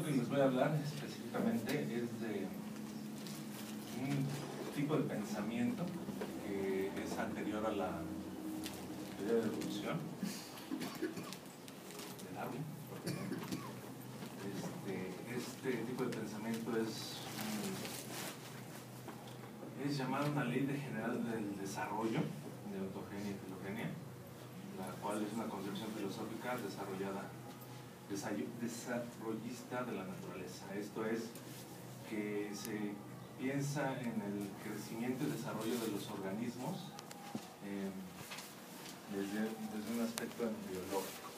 lo que les voy a hablar específicamente es de un tipo de pensamiento que es anterior a la teoría de evolución de Darwin. Este tipo de pensamiento es llamado una ley general del desarrollo de ontogenia y filogenia, la cual es una concepción filosófica desarrollista de la naturaleza. Esto es, que se piensa en el crecimiento y desarrollo de los organismos desde un aspecto embriológico.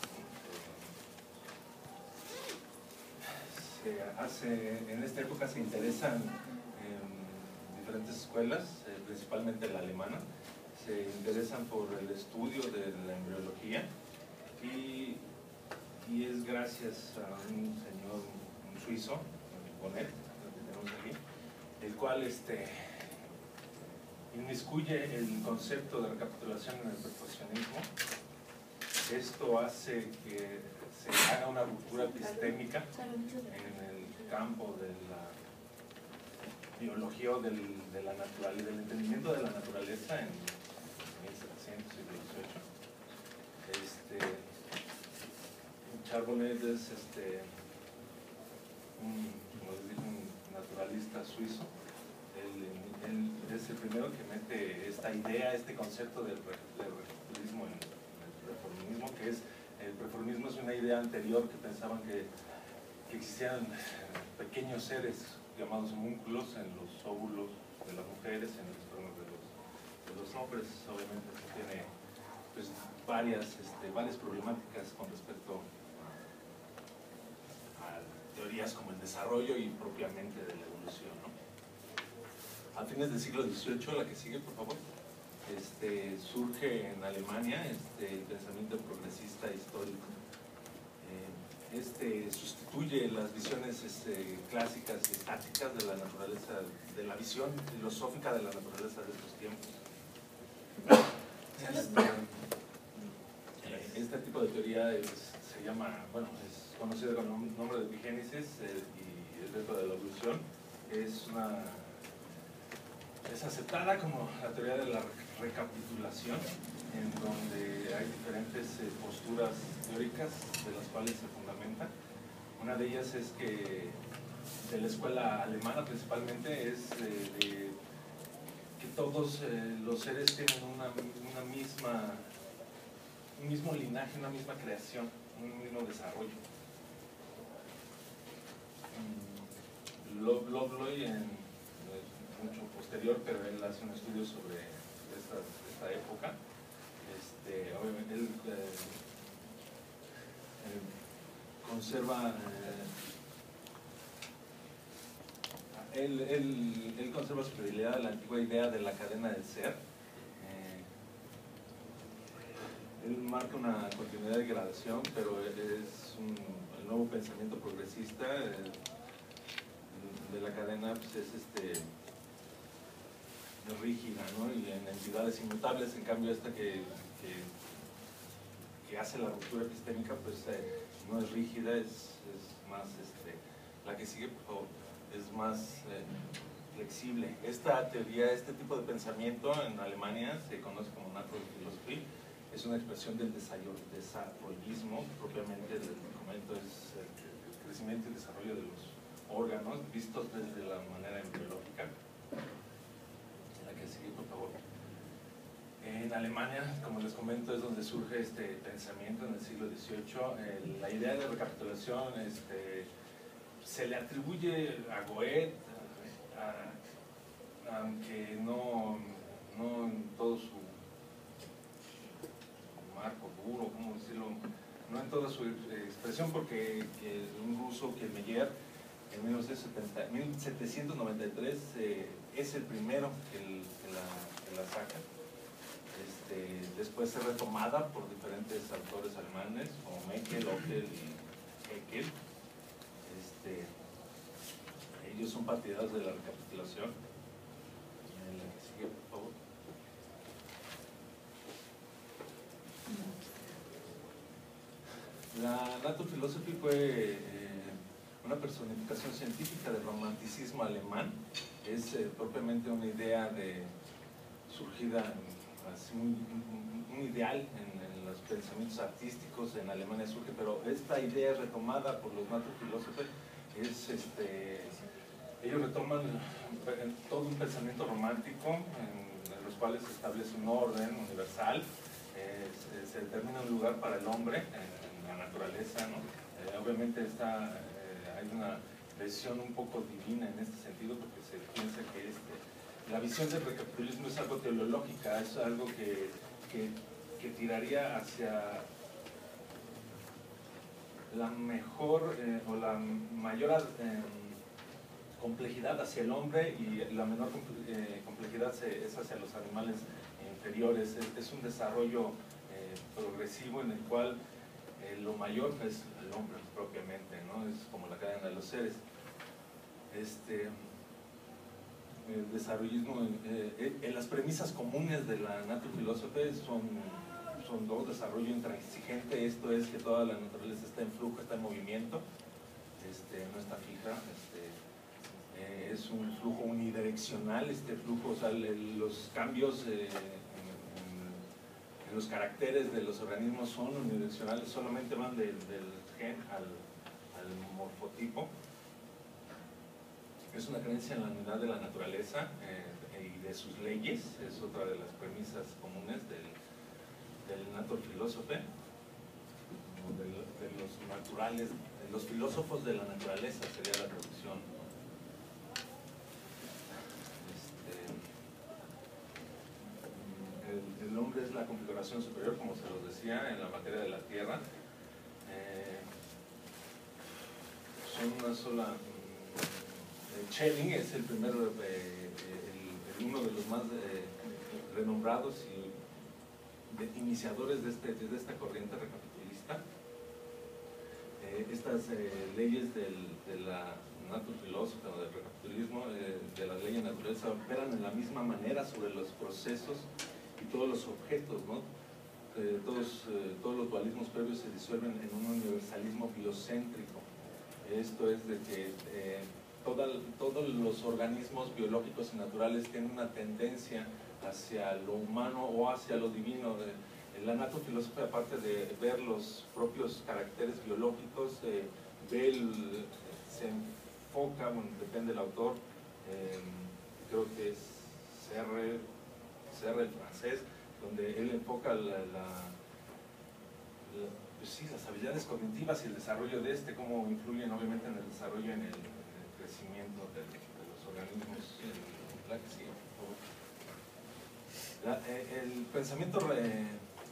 En esta época se interesan diferentes escuelas, principalmente la alemana, se interesan por el estudio de la embriología y es gracias a un señor, un suizo, Bonnet, que tenemos aquí, el cual inmiscuye el concepto de recapitulación en el perfeccionismo. Esto hace que se haga una ruptura epistémica en el campo de la biología o del entendimiento de la naturaleza en 1700, siglo XVIII. Charbonnet es un naturalista suizo. Él es el primero que mete esta idea, este concepto del recapitalismo en el preformismo, que es, el preformismo es una idea anterior que pensaban que existían pequeños seres llamados homúnculos en los óvulos de las mujeres, en los espermas de los hombres. Obviamente se tiene pues, varias problemáticas con respecto a teorías como el desarrollo y propiamente de la evolución, ¿no? A fines del siglo XVIII, la que sigue, por favor, surge en Alemania el pensamiento progresista histórico. Sustituye las visiones clásicas y estáticas de la naturaleza, de la visión filosófica de la naturaleza de estos tiempos. Este tipo de teoría se llama, bueno, es conocido con el nombre de epigénesis y es dentro de la evolución. Es aceptada como la teoría de la recapitulación, en donde hay diferentes posturas teóricas de las cuales se fundamenta. Una de ellas es que, de la escuela alemana principalmente, es que todos los seres tienen un mismo linaje, una misma creación, un mismo desarrollo. Loveloy, mucho posterior, pero él hace un estudio sobre esta época. Obviamente él conserva él conserva su fidelidad a la antigua idea de la cadena del ser. Él marca una continuidad de gradación, pero es el nuevo pensamiento progresista de la cadena, pues es rígida, ¿no? Y en entidades inmutables. En cambio esta que hace la ruptura epistémica, pues no es rígida, es más, la que sigue, por favor, es más flexible. Esta teoría, este tipo de pensamiento en Alemania se conoce como Naturphilosophie. Es una expresión del desarrollismo, propiamente del documento, es el crecimiento y desarrollo de los órganos vistos desde la manera embriológica. La que sigue, por favor. En Alemania, como les comento, es donde surge este pensamiento en el siglo XVIII. La idea de recapitulación se le atribuye a Goethe, aunque no en todo su marco duro, ¿cómo decirlo? No en toda su expresión, porque un ruso, que Meyer, en 1793 es el primero que la saca. Después es retomada por diferentes autores alemanes como Meckel, Ockel y Haeckel. Ellos son partidarios de la recapitulación. La que sigue, por favor. La Naturphilosophie fue una personificación científica del romanticismo alemán. Es propiamente una idea surgida, así, un ideal en los pensamientos artísticos en Alemania surge, pero esta idea retomada por los naturfilósofos ellos retoman todo un pensamiento romántico en los cuales se establece un orden universal, se determina un lugar para el hombre en la naturaleza, ¿no? Obviamente hay una visión un poco divina en este sentido, porque se piensa que la visión del recapitulismo es algo teleológica, es algo que tiraría hacia la mejor o la mayor complejidad hacia el hombre, y la menor complejidad es hacia los animales inferiores. Es un desarrollo progresivo en el cual lo mayor es el hombre propiamente, ¿no? Es como la cadena de los seres. El desarrollismo, en las premisas comunes de la naturfilosofía son dos: desarrollo intransigente, esto es que toda la naturaleza está en flujo, está en movimiento, no está fija, es un flujo unidireccional, flujo, o sea, los cambios en los caracteres de los organismos son unidireccionales, solamente van del gen al morfotipo. Es una creencia en la unidad de la naturaleza y de sus leyes, es otra de las premisas comunes del naturfilósofo, de los naturales, de los filósofos de la naturaleza sería la traducción. El hombre es la configuración superior, como se los decía, en la materia de la tierra. Son una sola. Schelling es el primero, uno de los más renombrados y iniciadores de esta corriente recapitulista. Estas leyes de la naturfilosofía o del recapitulismo, de las leyes naturales, operan en la misma manera sobre los procesos y todos los objetos, ¿no? Todos los dualismos previos se disuelven en un universalismo biocéntrico. Esto es de que todos los organismos biológicos y naturales tienen una tendencia hacia lo humano o hacia lo divino. La naturfilosofía, aparte de ver los propios caracteres biológicos, se enfoca, bueno, depende del autor, creo que es Serre, el francés, donde él enfoca pues las habilidades cognitivas y el desarrollo de cómo influyen obviamente en el desarrollo, en el crecimiento de los organismos. El pensamiento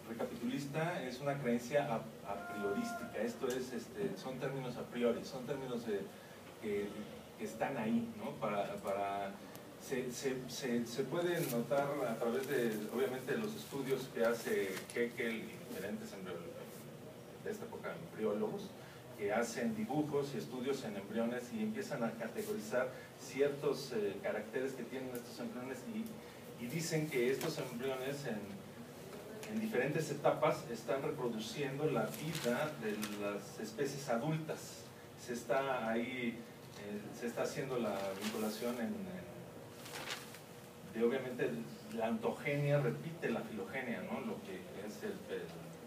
recapitulista es una creencia a priorística, esto es, son términos a priori, son términos que están ahí, ¿no? Se puede notar a través de, obviamente, los estudios que hace Haeckel y diferentes de esta época embriólogos, que hacen dibujos y estudios en embriones y empiezan a categorizar ciertos caracteres que tienen estos embriones y dicen que estos embriones en diferentes etapas están reproduciendo la vida de las especies adultas. Se está haciendo la vinculación de obviamente la ontogenia repite la filogenia, ¿no? Lo que es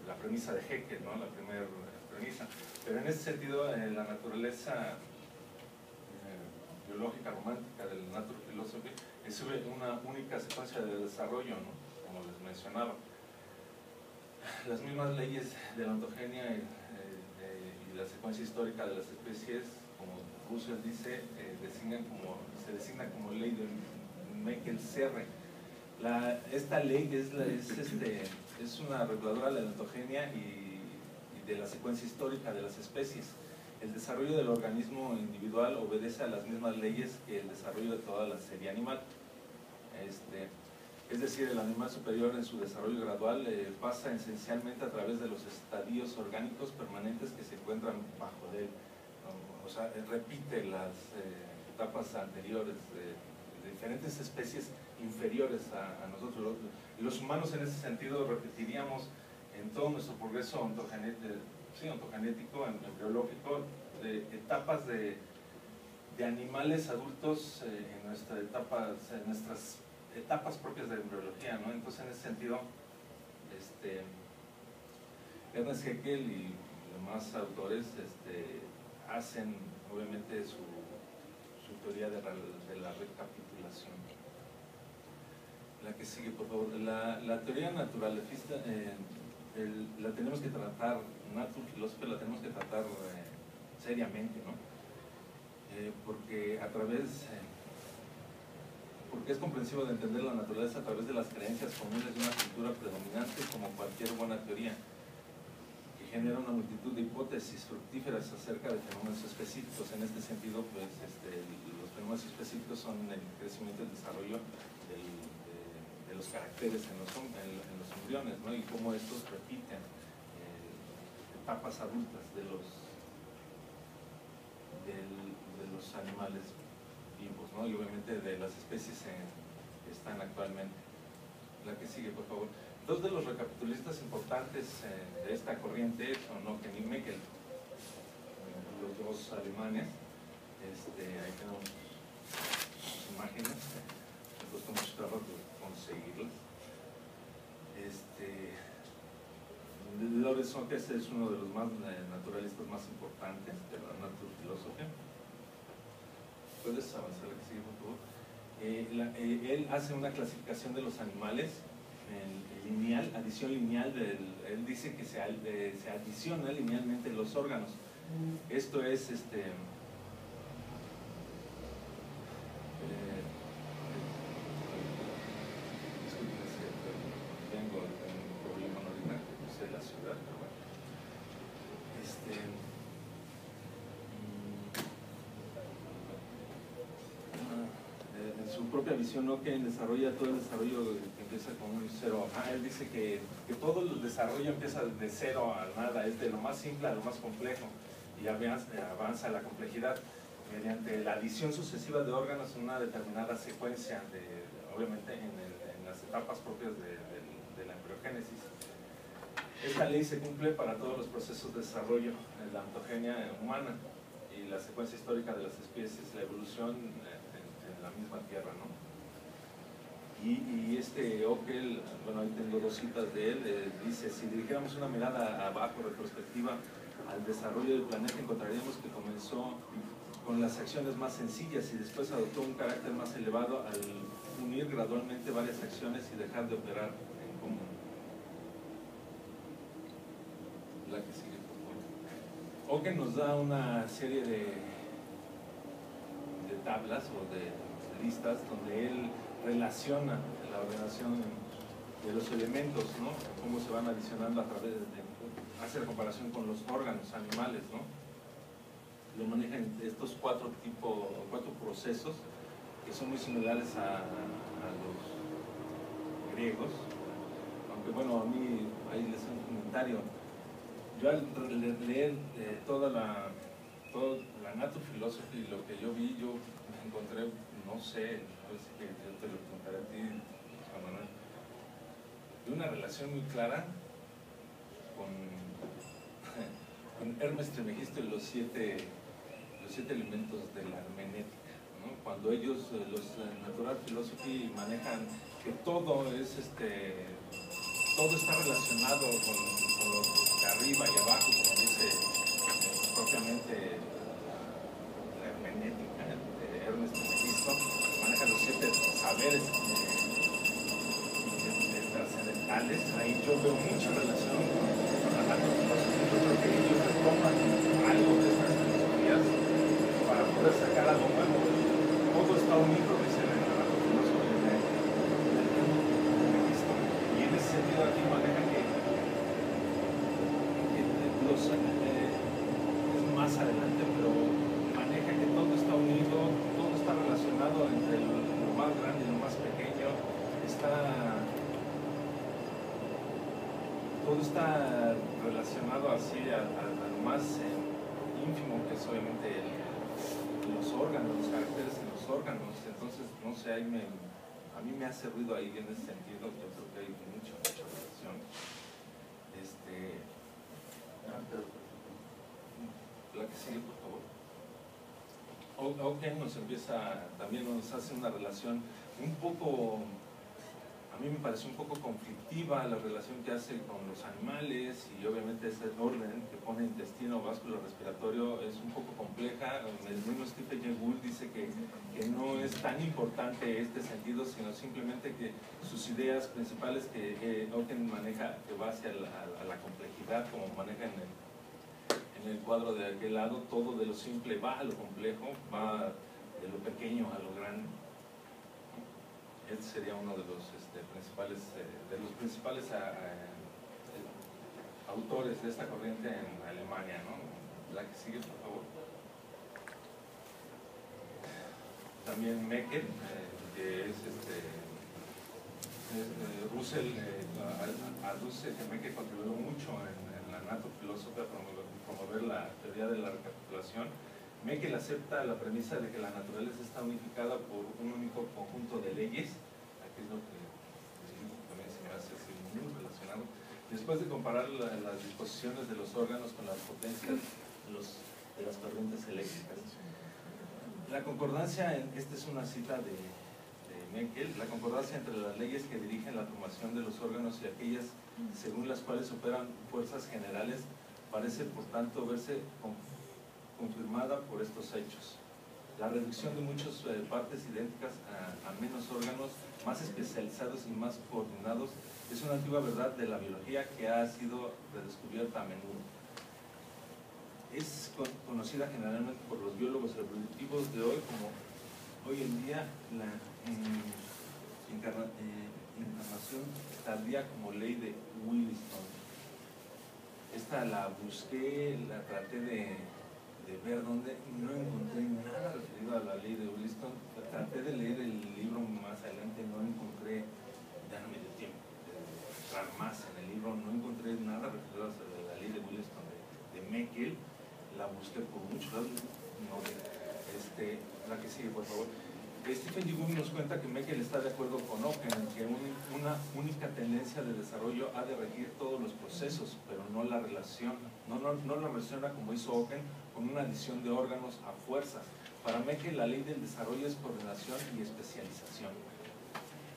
la premisa de Haeckel, ¿no? La primera premisa. Pero en ese sentido, la naturaleza biológica romántica del naturfilosofía es una única secuencia de desarrollo, ¿no? Como les mencionaba. Las mismas leyes de la ontogenia y la secuencia histórica de las especies, como Russell dice, se designa como ley de Meckel-Serre. Esta ley es una reguladora de la ontogenia y de la secuencia histórica de las especies. El desarrollo del organismo individual obedece a las mismas leyes que el desarrollo de toda la serie animal. Es decir, el animal superior en su desarrollo gradual pasa esencialmente a través de los estadios orgánicos permanentes que se encuentran bajo de él, ¿no? O sea, repite las etapas anteriores de diferentes especies inferiores a nosotros. Los humanos en ese sentido repetiríamos en todo nuestro progreso ontogenético, embriológico, de etapas de animales adultos en nuestras etapas propias de embriología, ¿no? Entonces, en ese sentido, Ernest Haeckel y demás autores hacen, obviamente, su teoría de la recapitulación. La que sigue, por favor. La teoría naturalista la tenemos que tratar, naturfilosofía la tenemos que tratar seriamente, ¿no? Porque es comprensivo de entender la naturaleza a través de las creencias comunes de una cultura predominante, como cualquier buena teoría, que genera una multitud de hipótesis fructíferas acerca de fenómenos específicos. En este sentido, pues, los fenómenos específicos son el crecimiento y el desarrollo de los caracteres en los embriones, ¿no? Y cómo estos repiten etapas adultas de los animales vivos, ¿no? Y obviamente de las especies que están actualmente. La que sigue, por favor. Dos de los recapitulistas importantes de esta corriente son Oken y Meckel, los dos alemanes. Ahí tenemos sus imágenes, me costó mucho trabajo conseguirlas. Lorenz Ockes es uno de los más naturalistas más importantes de la naturfilosofía. ¿Puedes avanzar la que sigue, por favor? Él hace una clasificación de los animales lineal, adición lineal. Él dice que se adiciona linealmente los órganos. Esto es tengo un problema ahorita, no sé la ciudad, pero bueno. En su propia visión, ¿no? Que desarrolla todo el desarrollo que empieza con un cero. Él dice que todo el desarrollo empieza de cero a nada, es de lo más simple a lo más complejo, y avanza la complejidad mediante la adición sucesiva de órganos en una determinada secuencia, obviamente en las etapas propias de la embriogénesis. Esta ley se cumple para todos los procesos de desarrollo en la ontogenia humana y la secuencia histórica de las especies, la evolución en la misma tierra, ¿no? Y Ockel, bueno, ahí tengo dos citas de él, dice: si dirigiéramos una mirada abajo, retrospectiva, al desarrollo del planeta, encontraríamos que comenzó con las acciones más sencillas y después adoptó un carácter más elevado al unir gradualmente varias acciones y dejar de operar en común. La que sigue, por favor. Ockel nos da una serie de tablas o de listas donde él relaciona la ordenación de los elementos, ¿no? Cómo se van adicionando a través hace la comparación con los órganos animales, ¿no? Lo manejan estos cuatro procesos que son muy similares a los griegos, aunque bueno, a mí ahí les hago un comentario. Yo al leer toda la naturfilosofía y lo que yo vi, yo me encontré, no sé, a ver si yo te lo contaré a ti, Juan Manuel, de una relación muy clara con Hermes Trismegisto y los siete elementos de la hermenéutica, ¿no? Cuando ellos, los natural philosophy, manejan que todo es todo está relacionado con lo de arriba y abajo, como dice propiamente la hermenéutica de Hermes Trismegisto, maneja los 7 saberes trascendentales. Ahí yo veo mucha relación con la naturfilosofía. Yo creo que ellos retoman algo de estas filosofías para poder sacar algo nuevo. Todo está unido, dicen en la naturfilosofía de Trismegisto. Y en ese sentido aquí maneja que es más adelante, pero maneja que todo está unido, todo está relacionado entre lo más grande y lo más pequeño, todo está relacionado así al más ínfimo, que es obviamente los órganos, los caracteres en los órganos. Entonces, no sé, a mí me hace ruido ahí en ese sentido. Yo creo que hay mucha relación. La que sigue, por favor. Auken también nos hace una relación un poco, a mí me pareció un poco conflictiva la relación que hace con los animales, y obviamente ese orden que pone intestino, básculo, respiratorio es un poco compleja. El mismo Stephen Jay Gould dice que no es tan importante este sentido, sino simplemente que sus ideas principales que Auken maneja, que va hacia la complejidad, como maneja en el cuadro de aquel lado, todo de lo simple va a lo complejo, va de lo pequeño a lo grande. Este sería uno de los principales autores de esta corriente en Alemania, ¿no? La que sigue, por favor. También Meckel, que es Russell, aduce que Meckel contribuyó mucho en la natofilosofía a promover la teoría de la recapitulación. Meckel acepta la premisa de que la naturaleza está unificada por un único conjunto de leyes. Aquí es lo que también se me hace así muy relacionado. Después de comparar las disposiciones de los órganos con las potencias de las corrientes eléctricas, la concordancia, esta es una cita de Meckel, la concordancia entre las leyes que dirigen la formación de los órganos y aquellas según las cuales operan fuerzas generales parece por tanto verse confirmada por estos hechos. La reducción de muchas partes idénticas a menos órganos más especializados y más coordinados es una antigua verdad de la biología que ha sido redescubierta a menudo. Es conocida generalmente por los biólogos evolutivos de hoy como hoy en día la encarnación tardía como ley de Williston. Esta la busqué, la traté de ver dónde, no encontré nada referido a la ley de Williston. Traté de leer el libro más adelante, no encontré, ya no me dio tiempo de entrar más en el libro, no encontré nada referido a la ley de Williston de Meckel. La busqué por muchos lados, no, la que sigue, por favor. Stephen Jay Gould nos cuenta que Meckel está de acuerdo con Auken en que una única tendencia de desarrollo ha de regir todos los procesos, pero no la relación, no la relaciona como hizo Auken con una adición de órganos a fuerza. Para Meckel la ley del desarrollo es coordinación y especialización.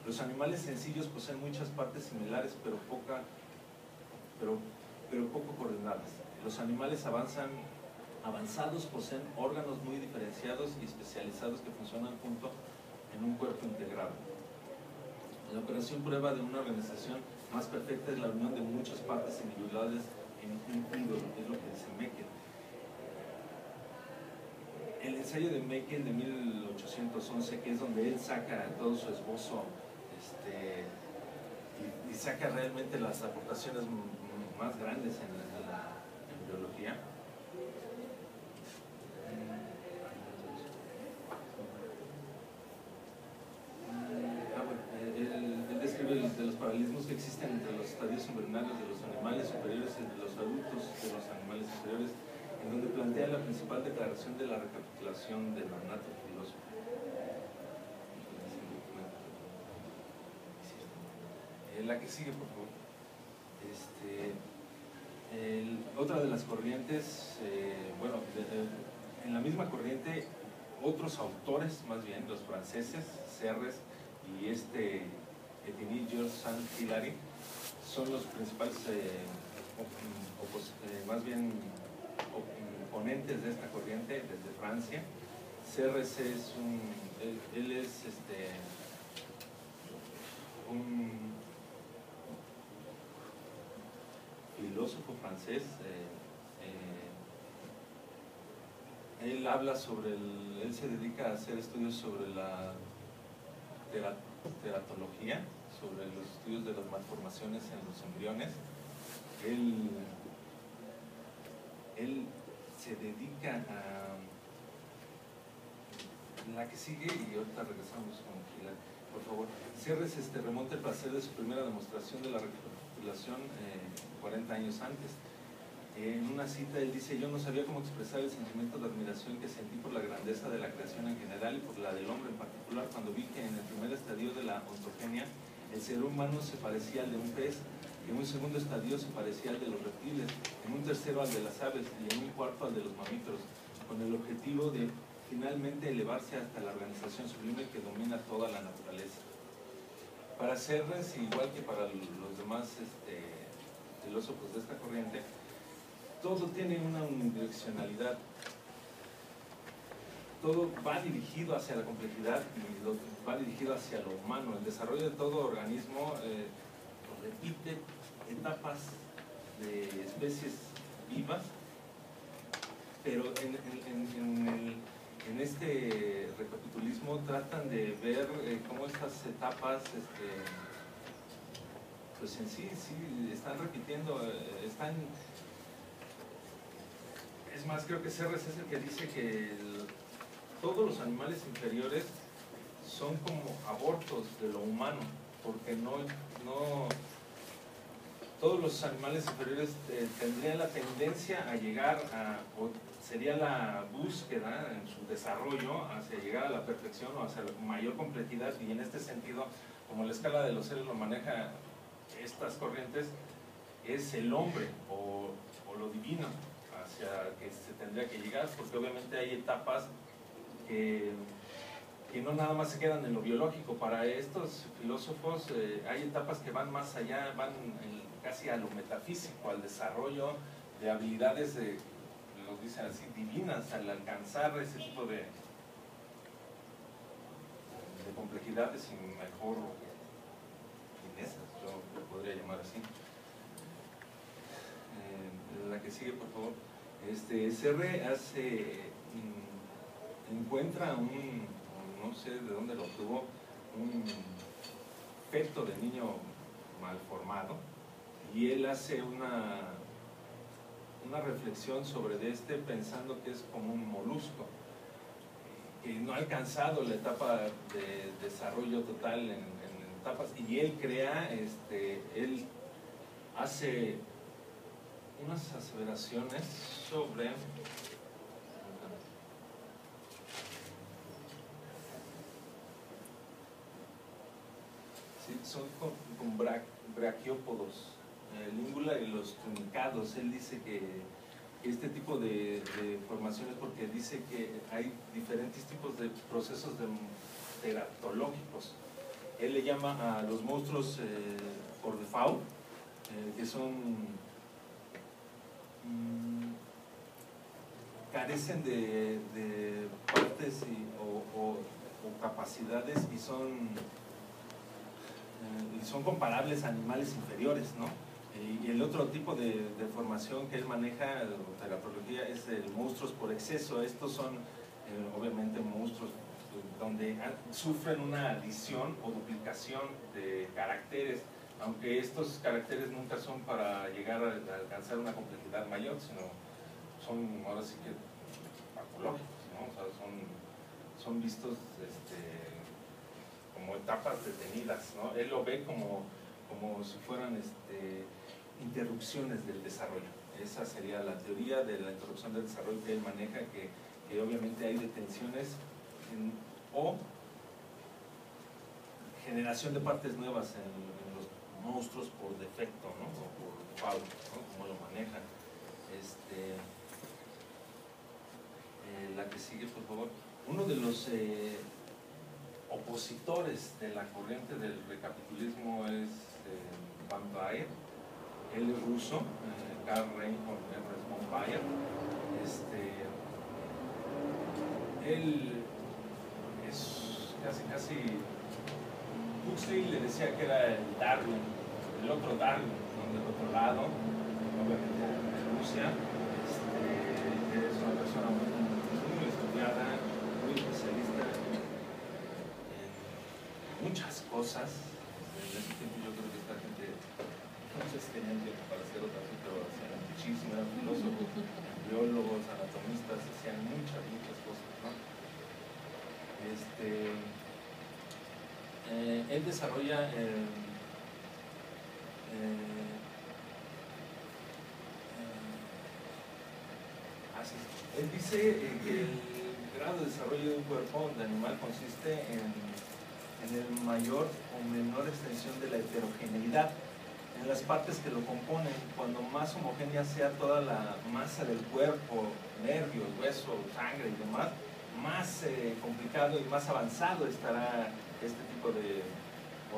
Los animales sencillos poseen muchas partes similares, pero poco coordinadas. Los animales avanzados poseen órganos muy diferenciados y especializados que funcionan juntos en un cuerpo integrado. La operación prueba de una organización más perfecta es la unión de muchas partes individuales en un ídolo, es lo que dice Meckel. El ensayo de Meckel de 1811, que es donde él saca todo su esbozo y saca realmente las aportaciones más grandes en biología. Él describe de los paralelismos que existen entre los estadios embrionarios de los animales superiores y de los adultos de los animales inferiores, en donde plantea la principal declaración de la recapitulación del mandato filósofo. La que sigue, por favor. Otra de las corrientes, en la misma corriente, otros autores, más bien los franceses, Serres y Etienne Georges Saint-Hilaire, son los principales oponentes de esta corriente desde Francia. Serres es él es un filósofo francés. Él habla él se dedica a hacer estudios sobre la teratología, sobre los estudios de las malformaciones en los embriones. Él se dedica a la que sigue y ahorita regresamos con Gila. Por favor, Serres remonta el placer de su primera demostración de la recapitulación 40 años antes. En una cita él dice: yo no sabía cómo expresar el sentimiento de admiración que sentí por la grandeza de la creación en general y por la del hombre en particular cuando vi que en el primer estadio de la ontogenia el ser humano se parecía al de un pez En un segundo estadio se parecía al de los reptiles, en un tercero al de las aves y en un cuarto al de los mamíferos, con el objetivo de finalmente elevarse hasta la organización sublime que domina toda la naturaleza. Para Serres, igual que para los demás filósofos de esta corriente, todo tiene una unidireccionalidad. Todo va dirigido hacia la complejidad y va dirigido hacia lo humano. El desarrollo de todo organismo repite etapas de especies vivas, pero en este recapitulismo tratan de ver cómo estas etapas pues en sí están repitiendo, es más, creo que Serres es el que dice que todos los animales inferiores son como abortos de lo humano, porque todos los animales inferiores tendrían la tendencia a llegar o sería la búsqueda en su desarrollo hacia llegar a la perfección o hacia la mayor complejidad, y en este sentido, como la escala de los seres lo maneja estas corrientes, es el hombre o lo divino hacia que se tendría que llegar, porque obviamente hay etapas que no nada más se quedan en lo biológico. Para estos filósofos hay etapas que van más allá, van casi a lo metafísico, al desarrollo de habilidades, lo dicen así, divinas, al alcanzar ese tipo de complejidades y mejor finezas, yo lo podría llamar así. La que sigue, por favor. Serre encuentra no sé de dónde lo obtuvo, un feto de niño mal formado, y él hace una reflexión sobre pensando que es como un molusco, que no ha alcanzado la etapa de desarrollo total en etapas, y él crea, él hace unas aseveraciones sobre son con braquiópodos, língula y los truncados. Él dice que este tipo de formaciones, porque dice que hay diferentes tipos de procesos teratológicos. Él le llama a los monstruos por default, que son carecen de partes o capacidades y son comparables a animales inferiores, ¿no? Y el otro tipo de formación que él maneja, de la teratología, es el monstruos por exceso. Estos son obviamente monstruos donde sufren una adición o duplicación de caracteres, aunque estos caracteres nunca son para llegar a alcanzar una complejidad mayor, sino son ahora sí que patológicos, ¿no? O sea, son vistos como etapas detenidas, ¿no? Él lo ve como si fueran interrupciones del desarrollo. Esa sería la teoría de la interrupción del desarrollo que él maneja, que obviamente hay detenciones o generación de partes nuevas en los monstruos por defecto, ¿no? O por default, ¿no? Como lo manejan. La que sigue, por favor. Uno de los opositores de la corriente del recapitulismo es Van Baer. Él es ruso, Karl Reinhold Ernst von Baer. Él es casi Huxley le decía que era el Darwin, el otro Darwin, del otro lado, obviamente de Rusia. Es una persona muy estudiada, muy especialista en muchas cosas. En ese tiempo yo creo que esta gente no sé si tenían tiempo para hacer otras, pero hacían muchísimo, eran filósofos, biólogos, anatomistas, hacían muchas cosas, ¿no? Él desarrolla él dice que el grado de desarrollo de un cuerpo de animal consiste en el mayor o menor extensión de la heterogeneidad. en las partes que lo componen. Cuando más homogénea sea toda la masa del cuerpo, nervios, hueso, sangre y demás, más complicado y más avanzado estará este tipo de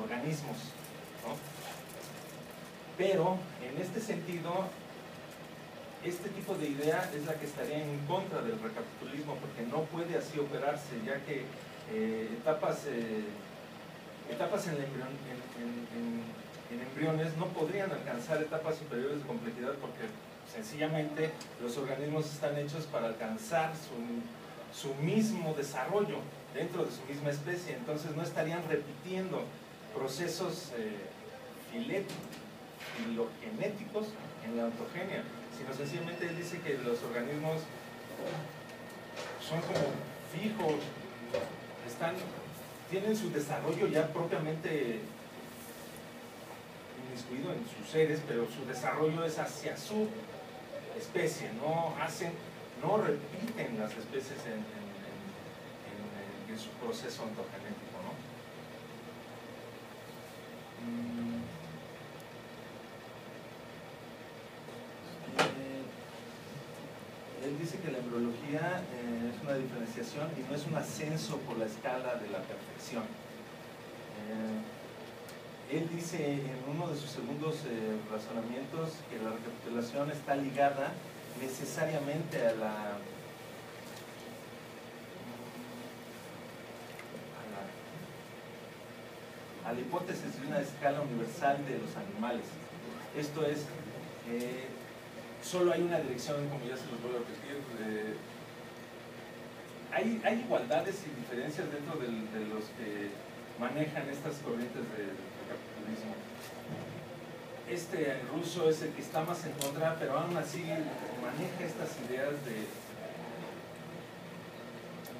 organismos, ¿no? Pero en este sentido, este tipo de idea es la que estaría en contra del recapitulismo, porque no puede así operarse, ya que etapas en embriones no podrían alcanzar etapas superiores de complejidad, porque sencillamente los organismos están hechos para alcanzar su mismo desarrollo dentro de su misma especie. Entonces no estarían repitiendo procesos filogenéticos en la ontogenia, sino sencillamente él dice que los organismos son como fijos, tienen su desarrollo ya propiamente inmiscuido en sus seres, pero su desarrollo es hacia su especie, no repiten las especies en su proceso ontogenético, ¿no? Él dice que la embriología es una diferenciación y no es un ascenso por la escala de la perfección. Él dice en uno de sus segundos razonamientos que la recapitulación está ligada necesariamente a la hipótesis de una escala universal de los animales. Esto es, solo hay una dirección, como ya se los voy a repetir. Hay igualdades y diferencias dentro de los que manejan estas corrientes de recapitulismo. Este ruso es el que está más en contra, pero aún así maneja estas ideas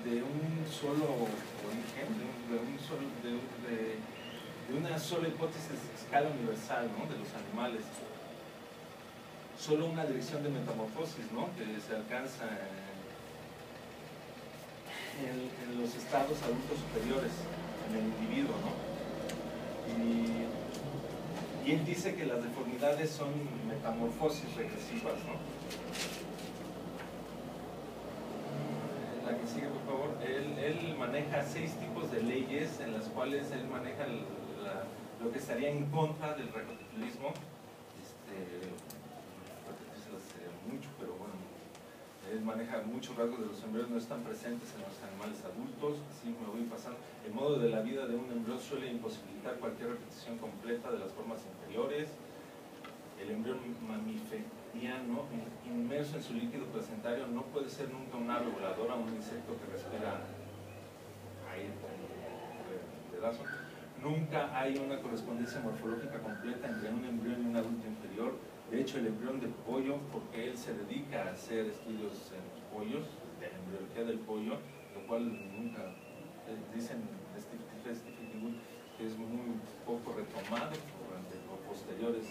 de un solo origen, de una sola hipótesis de escala universal, ¿no?, de los animales. Solo una dirección de metamorfosis, ¿no?, que se alcanza en los estados adultos superiores, en el individuo, ¿no? Y él dice que las deformidades son metamorfosis regresivas, ¿no? La que sigue, por favor. Él maneja 6 tipos de leyes en las cuales él maneja lo que estaría en contra del recapitulismo. Mucho, pero bueno, él maneja muchos rasgos de los embriones, no están presentes en los animales adultos. Así me voy pasando. El modo de la vida de un embrión suele imposibilitar cualquier repetición completa de las formas inferiores. El embrión mamífero inmerso en su líquido placentario no puede ser nunca un ave voladora o un insecto que respira aire, pedazo. Nunca hay una correspondencia morfológica completa entre un embrión y un adulto inferior. De hecho, el embrión del pollo, porque él se dedica a hacer estudios en los pollos, de la embriología del pollo, lo cual nunca, dicen que es muy poco retomado por posteriores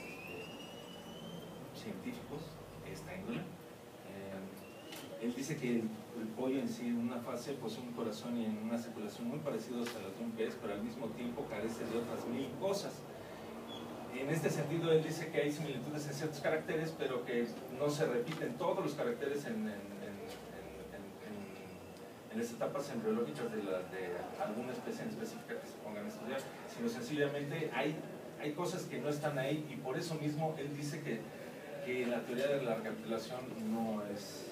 científicos de esta índole. Él dice que el pollo en sí, en una fase, posee un corazón y en una circulación muy parecidos a las de un pez, pero al mismo tiempo carece de otras 1000 cosas. En este sentido, él dice que hay similitudes en ciertos caracteres, pero que no se repiten todos los caracteres en las etapas embriológicas de alguna especie en específica que se pongan a estudiar, sino sencillamente hay cosas que no están ahí, y por eso mismo él dice que la teoría de la recapitulación no es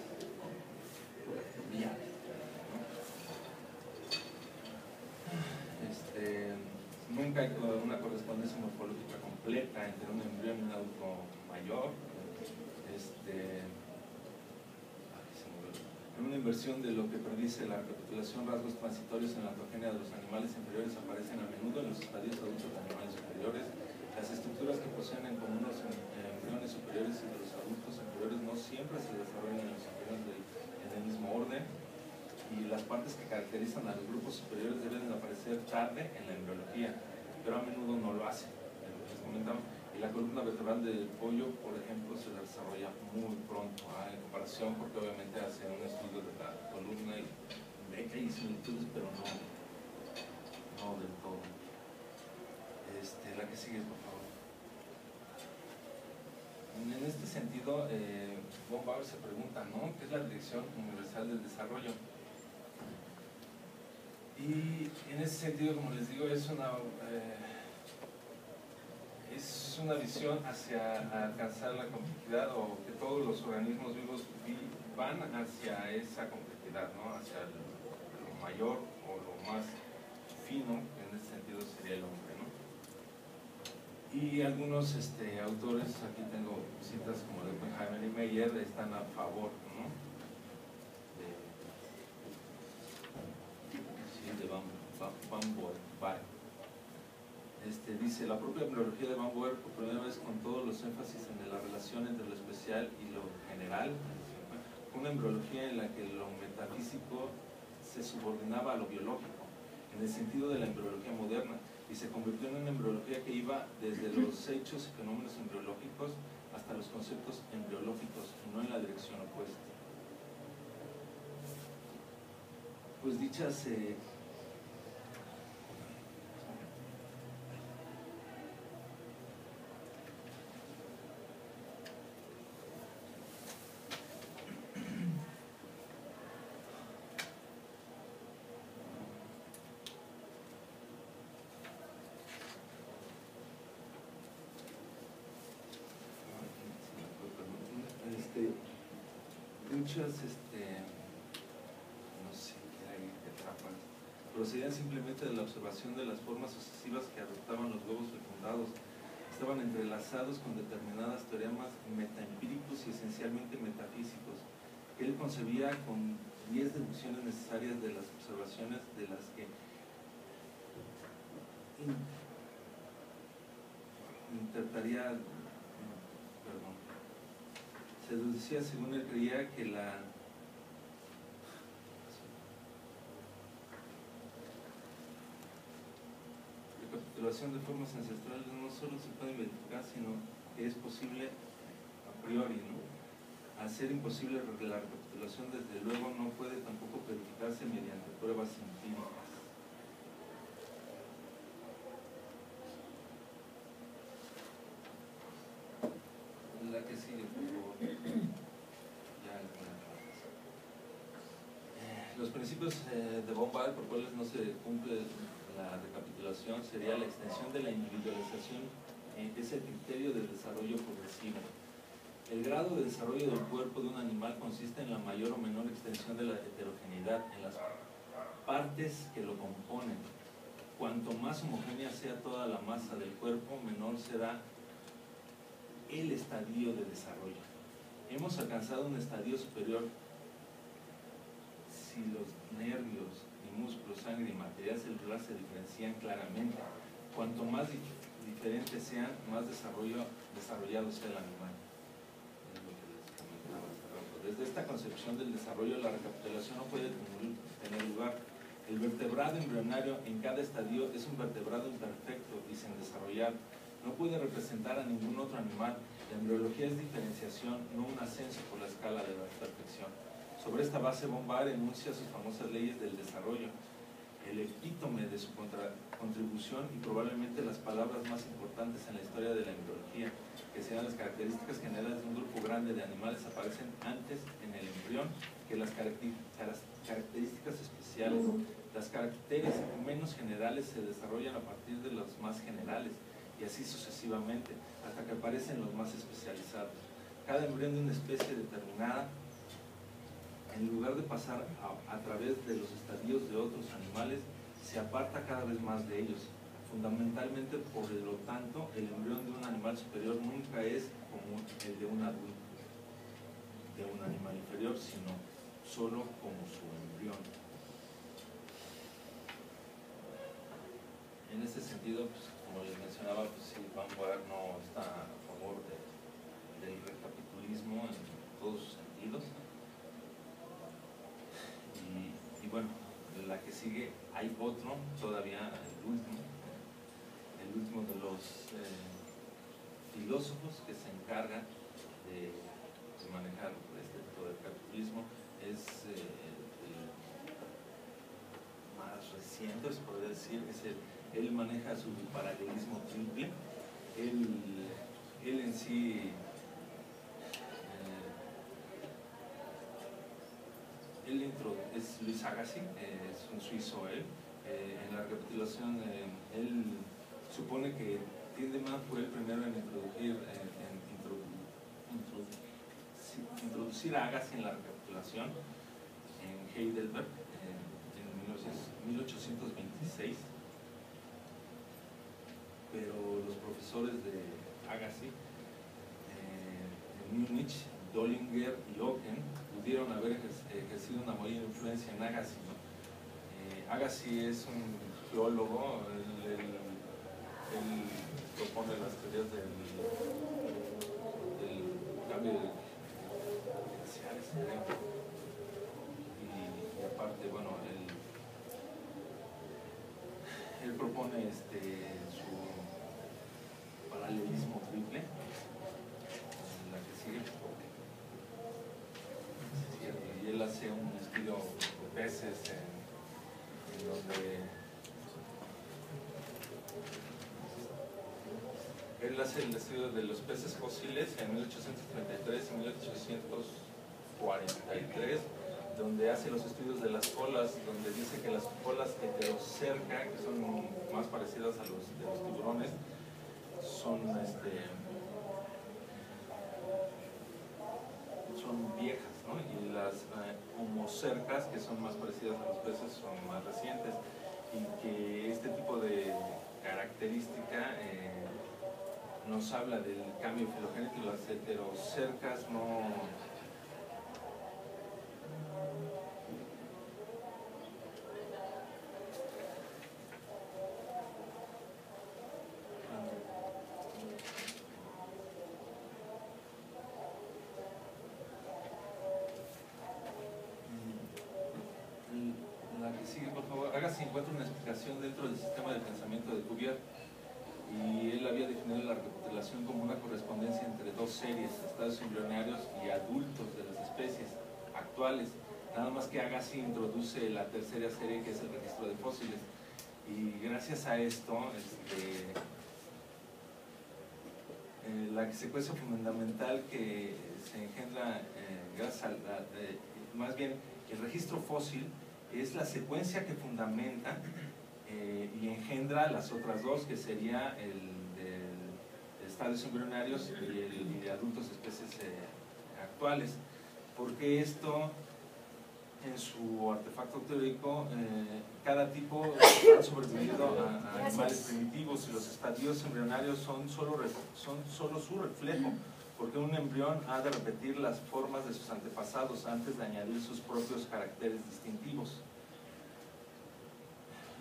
viable, ¿no? Nunca hay una correspondencia morfológica completa entre un embrión y un adulto mayor. En una inversión de lo que predice la recapitulación, rasgos transitorios en la ontogenia de los animales inferiores aparecen a menudo en los estadios adultos de animales superiores. Las estructuras que poseen en común los embriones superiores y de los adultos inferiores no siempre se desarrollan en los embriones en el mismo orden, y las partes que caracterizan a los grupos superiores deben aparecer tarde en la embriología, pero a menudo no lo hacen. Les comentamos. Y la columna vertebral del pollo, por ejemplo, se desarrolla muy pronto, en comparación, porque obviamente hace un estudio de la columna y ve que hay similitudes, pero no del todo. La que sigue, por favor. En este sentido, von Bauer se pregunta, ¿no? ¿Qué es la Dirección Universal del Desarrollo? Y en ese sentido, como les digo, es una visión hacia alcanzar la complejidad, o que todos los organismos vivos van hacia esa complejidad, ¿no? Hacia lo mayor o lo más fino, que en ese sentido sería el hombre, ¿no? Y algunos autores, aquí tengo citas como de Oppenheimer y Meyer, están a favor, ¿no? de Van Boer. Dice, la propia embriología de Van Boer, por primera vez con todos los énfasis en la relación entre lo especial y lo general, una embriología en la que lo metafísico se subordinaba a lo biológico, en el sentido de la embriología moderna, y se convirtió en una embriología que iba desde los hechos y fenómenos embriológicos hasta los conceptos embriológicos, y no en la dirección opuesta. Pues dichas muchas, no sé qué hay, qué trampas, procedían simplemente de la observación de las formas sucesivas que adoptaban los huevos fecundados. Estaban entrelazados con determinadas teoremas metaempíricos y esencialmente metafísicos, que él concebía con 10 deducciones necesarias de las observaciones de las que interpretaría, se deducía según él creía que la recapitulación de formas ancestrales no solo se puede verificar, sino que es posible a priori, ¿no? Al ser imposible la recapitulación, desde luego no puede tampoco verificarse mediante pruebas empíricas. La que sigue, por favor. Los principios de von Baer por cuales no se cumple la recapitulación sería la extensión de la individualización, es el criterio del desarrollo progresivo. El grado de desarrollo del cuerpo de un animal consiste en la mayor o menor extensión de la heterogeneidad en las partes que lo componen. Cuanto más homogénea sea toda la masa del cuerpo, menor será el estadio de desarrollo. Hemos alcanzado un estadio superior si los nervios y músculos, sangre y material celular se diferencian claramente. Cuanto más diferentes sean, más desarrollado sea el animal. Es lo que les comentaba hace rato. Desde esta concepción del desarrollo, la recapitulación no puede tener lugar. El vertebrado embrionario en cada estadio es un vertebrado imperfecto y sin desarrollar. No puede representar a ningún otro animal. La embriología es diferenciación, no un ascenso por la escala de la perfección. Sobre esta base, von Baer enuncia sus famosas leyes del desarrollo, el epítome de su contribución y probablemente las palabras más importantes en la historia de la embriología, que sean las características generales de un grupo grande de animales aparecen antes en el embrión que las características especiales. Las caracteres menos generales se desarrollan a partir de los más generales, y así sucesivamente, hasta que aparecen los más especializados. Cada embrión de una especie determinada, en lugar de pasar a través de los estadios de otros animales, se aparta cada vez más de ellos. Fundamentalmente, por lo tanto, el embrión de un animal superior nunca es como el de un adulto de un animal inferior, sino solo como su embrión. En ese sentido, pues, como les mencionaba, pues sí, Van Baer no está a favor del recapitulismo en todos sus sentidos. Y bueno, la que sigue, hay otro, todavía el último de los filósofos que se encarga de manejar este tipo de recapitulismo, es el más reciente, se podría decir, él maneja su paralelismo triple. Él en sí es Luis Agassi, es un suizo él. En la recapitulación, él supone que Tiedemann fue el primero en introducir a Agassi en la recapitulación en Heidelberg en 1826, pero los profesores de Agassi en Múnich, Dollinger y Oken, pudieron haber ejercido una mayor influencia en Agassi, ¿no? Agassi es un geólogo, él propone las teorías del cambio diferencial, y aparte, bueno, él propone su paralelismo triple, la que sigue, y él hace un estudio de peces en donde él hace el estudio de los peces fósiles en 1833 y 1843, donde hace los estudios de las colas, donde dice que las colas heterocerca, que son más parecidas a los de los tiburones, son viejas, ¿no? Y las homocercas, que son más parecidas a los peces, son más recientes, y que este tipo de característica nos habla del cambio filogenético. Las heterocercas no... La que sigue, por favor. Agassi encuentra una explicación dentro del sistema de pensamiento de Cuvier, y él había definido la recapitulación como una correspondencia entre dos series, estados embrionarios y adultos de las especies actuales. Nada más que Agassi introduce la tercera serie, que es el registro de fósiles, y gracias a esto la secuencia fundamental que se engendra gracias a más bien el registro fósil es la secuencia que fundamenta y engendra las otras dos, que sería el de estadios embrionarios y el de adultos especies actuales. Porque esto, en su artefacto teórico, cada tipo ha sobrevivido a animales primitivos, y los estadios embrionarios son solo su reflejo, porque un embrión ha de repetir las formas de sus antepasados antes de añadir sus propios caracteres distintivos.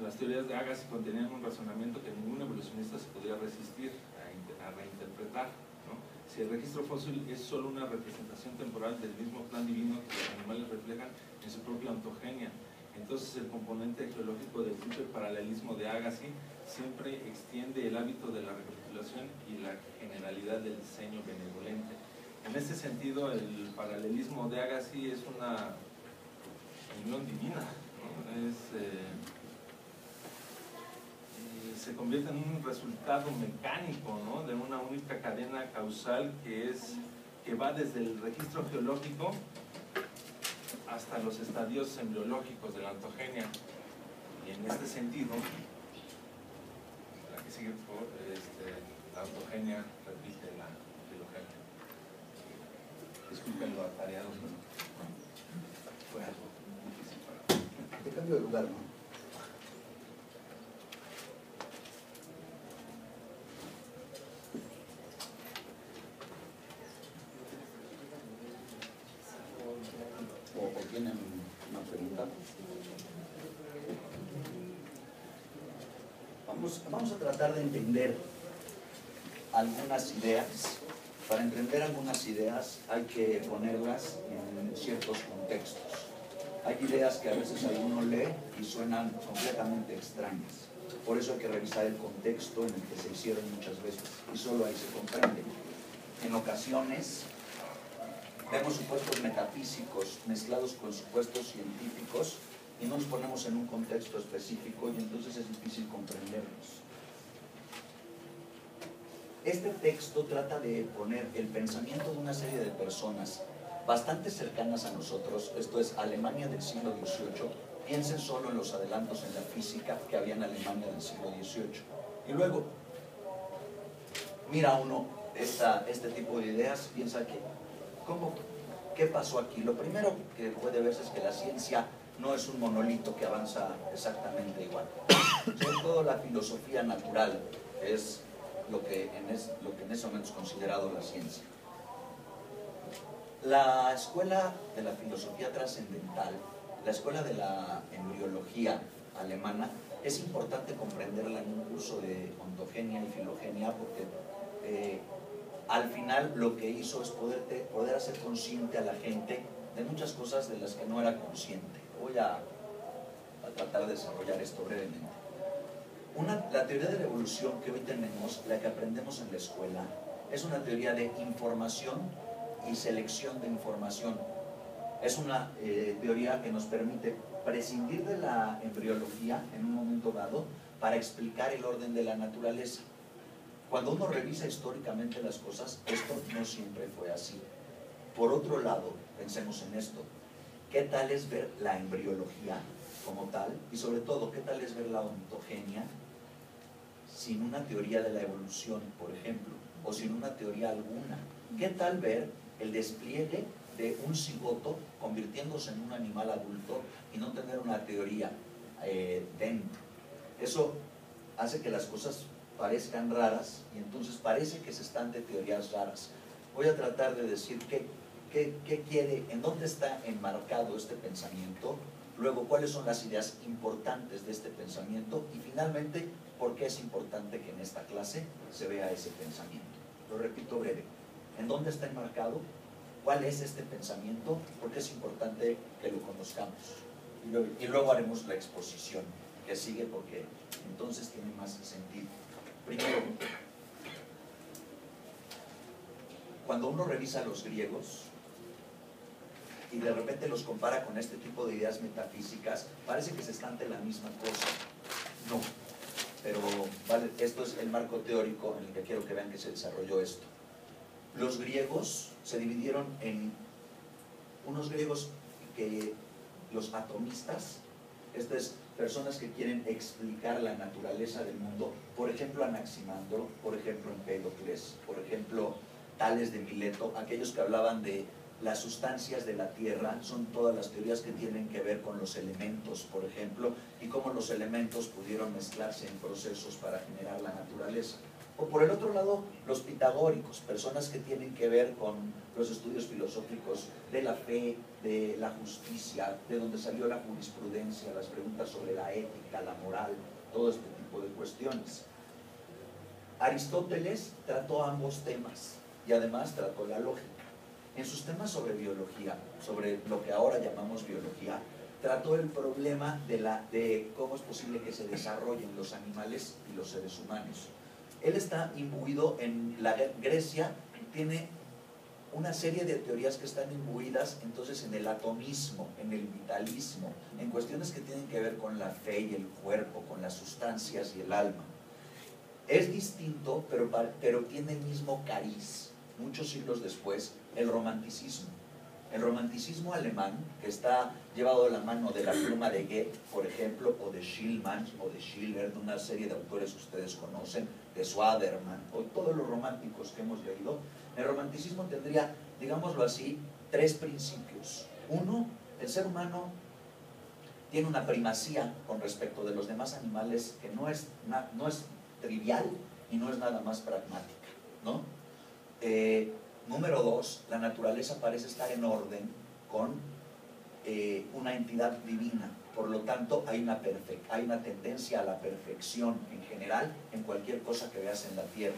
Las teorías de Agassi contenían un razonamiento que ningún evolucionista se podía resistir a reinterpretar, ¿no? Si el registro fósil es solo una representación temporal del mismo plan divino que los animales reflejan en su propia ontogenia, entonces el componente geológico del triple paralelismo de Agassi siempre extiende el hábito de la recapitulación y la generalidad del diseño benevolente. En este sentido, el paralelismo de Agassi es una unión divina, ¿no? Se convierte en un resultado mecánico, ¿no? De una única cadena causal que va desde el registro geológico hasta los estadios embriológicos de la ontogenia. Y en este sentido, la que sigue, por favor, la ontogenia repite la filogenia. Disculpen lo atareados, pero fue algo difícil para... Te cambio de lugar, ¿no? ¿O tienen una pregunta? Vamos a tratar de entender algunas ideas. Para entender algunas ideas hay que ponerlas en ciertos contextos. Hay ideas que a veces alguno lee y suenan completamente extrañas. Por eso hay que revisar el contexto en el que se hicieron muchas veces, y solo ahí se comprende. En ocasiones vemos supuestos metafísicos mezclados con supuestos científicos y no nos ponemos en un contexto específico, y entonces es difícil comprenderlos. Este texto trata de poner el pensamiento de una serie de personas bastante cercanas a nosotros, esto es Alemania del siglo XVIII. Piensen solo en los adelantos en la física que había en Alemania del siglo XVIII. Y luego, mira uno este tipo de ideas, piensa que, ¿qué pasó aquí? Lo primero que puede verse es que la ciencia no es un monolito que avanza exactamente igual. Sobre todo la filosofía natural es lo que en ese momento es considerado la ciencia. La escuela de la filosofía trascendental, la escuela de la embriología alemana, es importante comprenderla en un curso de ontogenia y filogenia porque al final lo que hizo es poder hacer consciente a la gente de muchas cosas de las que no era consciente. Voy a tratar de desarrollar esto brevemente. La teoría de la evolución que hoy tenemos, la que aprendemos en la escuela, es una teoría de información y selección de información. Es una teoría que nos permite prescindir de la embriología en un momento dado para explicar el orden de la naturaleza. Cuando uno revisa históricamente las cosas, esto no siempre fue así. Por otro lado, pensemos en esto. ¿Qué tal es ver la embriología como tal? Y sobre todo, ¿qué tal es ver la ontogenia sin una teoría de la evolución, por ejemplo, o sin una teoría alguna? ¿Qué tal ver el despliegue de un cigoto convirtiéndose en un animal adulto y no tener una teoría dentro? Eso hace que las cosas parezcan raras y entonces parece que se están de teorías raras. Voy a tratar de decir qué quiere, en dónde está enmarcado este pensamiento, luego cuáles son las ideas importantes de este pensamiento y finalmente por qué es importante que en esta clase se vea ese pensamiento. Lo repito breve. ¿En dónde está enmarcado? ¿Cuál es este pensamiento? ¿Por qué es importante que lo conozcamos? Y luego haremos la exposición que sigue porque entonces tiene más sentido. Primero, cuando uno revisa a los griegos y de repente los compara con este tipo de ideas metafísicas, parece que se está ante la misma cosa. No, pero vale, esto es el marco teórico en el que quiero que vean que se desarrolló esto. Los griegos se dividieron en unos griegos los atomistas, esto es, personas que quieren explicar la naturaleza del mundo, por ejemplo Anaximandro, por ejemplo Empédocles, por ejemplo Tales de Mileto, aquellos que hablaban de las sustancias de la Tierra, son todas las teorías que tienen que ver con los elementos, por ejemplo, y cómo los elementos pudieron mezclarse en procesos para generar la naturaleza. O por el otro lado, los pitagóricos, personas que tienen que ver con los estudios filosóficos de la fe, de la justicia, de donde salió la jurisprudencia, las preguntas sobre la ética, la moral, todo este tipo de cuestiones. Aristóteles trató ambos temas y además trató la lógica. En sus temas sobre biología, sobre lo que ahora llamamos biología, trató el problema de cómo es posible que se desarrollen los animales y los seres humanos. Él está imbuido en la Grecia, tiene una serie de teorías que están imbuidas entonces en el atomismo, en el vitalismo, en cuestiones que tienen que ver con la fe y el cuerpo, con las sustancias y el alma. Es distinto, pero tiene el mismo cariz, muchos siglos después, el romanticismo. El romanticismo alemán, que está llevado de la mano de la pluma de Goethe, por ejemplo, o de Schillmann, o de Schiller, de una serie de autores que ustedes conocen, de Swaderman, o todos los románticos que hemos leído, el romanticismo tendría, digámoslo así, tres principios. Uno, el ser humano tiene una primacía con respecto de los demás animales que no es trivial y no es nada más pragmática, ¿no? Número dos, la naturaleza parece estar en orden con una entidad divina, por lo tanto hay una tendencia a la perfección en general en cualquier cosa que veas en la Tierra.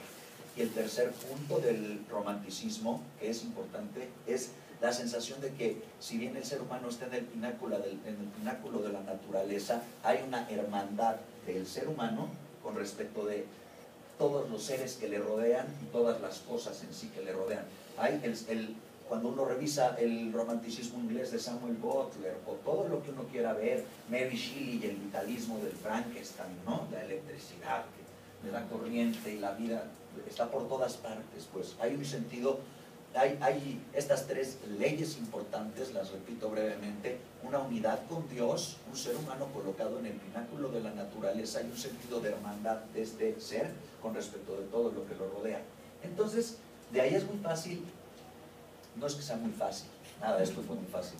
Y el tercer punto del romanticismo, que es importante, es la sensación de que si bien el ser humano está en el pináculo de la naturaleza, hay una hermandad del ser humano con respecto de todos los seres que le rodean y todas las cosas en sí que le rodean. Hay cuando uno revisa el romanticismo inglés de Samuel Butler, o todo lo que uno quiera ver, Mary Shelley y el vitalismo del Frankenstein, ¿no? La electricidad de la corriente y la vida está por todas partes, pues hay un sentido hay estas tres leyes importantes, las repito brevemente: una unidad con Dios, un ser humano colocado en el pináculo de la naturaleza y un sentido de hermandad de este ser con respecto de todo lo que lo rodea. Entonces, de ahí es muy fácil, no es que sea muy fácil, nada de esto es muy fácil,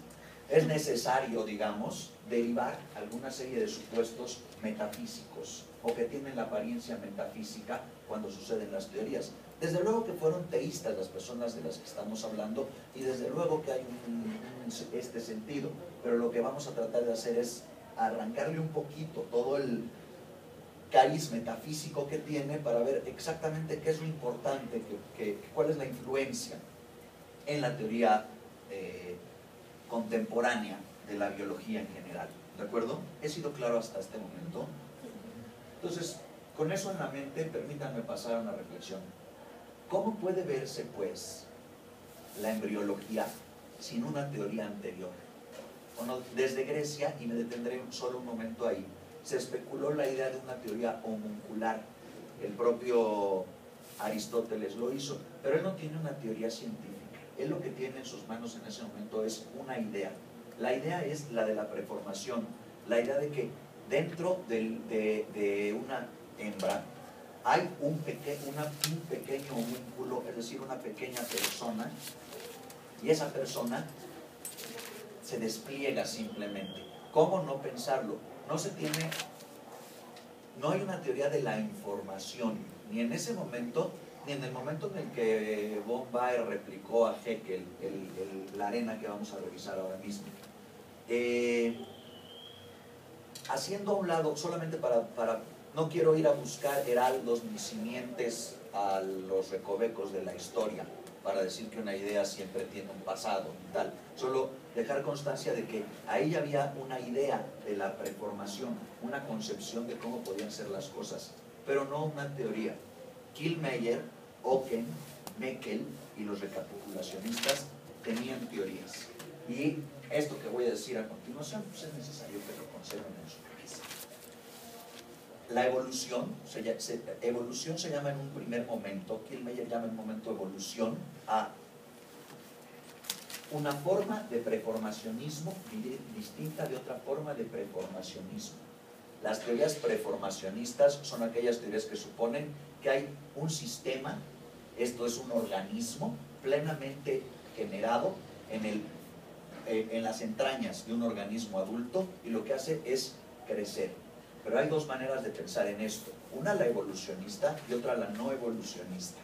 es necesario, digamos, derivar alguna serie de supuestos metafísicos o que tienen la apariencia metafísica cuando suceden las teorías. Desde luego que fueron teístas las personas de las que estamos hablando, y desde luego que hay este sentido, pero lo que vamos a tratar de hacer es arrancarle un poquito todo el cariz metafísico que tiene para ver exactamente qué es lo importante, cuál es la influencia en la teoría contemporánea de la biología en general. ¿De acuerdo? ¿He sido claro hasta este momento? Entonces, con eso en la mente, permítanme pasar a una reflexión. ¿Cómo puede verse, pues, la embriología sin una teoría anterior? Bueno, desde Grecia, y me detendré solo un momento ahí, se especuló la idea de una teoría homuncular. El propio Aristóteles lo hizo, pero él no tiene una teoría científica. Él lo que tiene en sus manos en ese momento es una idea. La idea es la de la preformación, la idea de que dentro de una hembra hay un pequeño homúnculo, es decir, una pequeña persona, y esa persona se despliega simplemente. ¿Cómo no pensarlo? No hay una teoría de la información, ni en ese momento, ni en el momento en el que von Baer replicó a Haeckel la arena que vamos a revisar ahora mismo. Haciendo a un lado, solamente no quiero ir a buscar heraldos ni simientes a los recovecos de la historia para decir que una idea siempre tiene un pasado y tal. Solo dejar constancia de que ahí había una idea de la preformación, una concepción de cómo podían ser las cosas, pero no una teoría. Killmeyer, Oken, Meckel y los recapitulacionistas tenían teorías. Y esto que voy a decir a continuación, pues es necesario que lo conserven en su cabeza. La evolución se llama en un primer momento, Killmeyer llama en un momento evolución a una forma de preformacionismo distinta de otra forma de preformacionismo. Las teorías preformacionistas son aquellas teorías que suponen que hay un sistema, esto es un organismo plenamente generado en las entrañas de un organismo adulto, y lo que hace es crecer. Pero hay dos maneras de pensar en esto, una la evolucionista y otra la no evolucionista.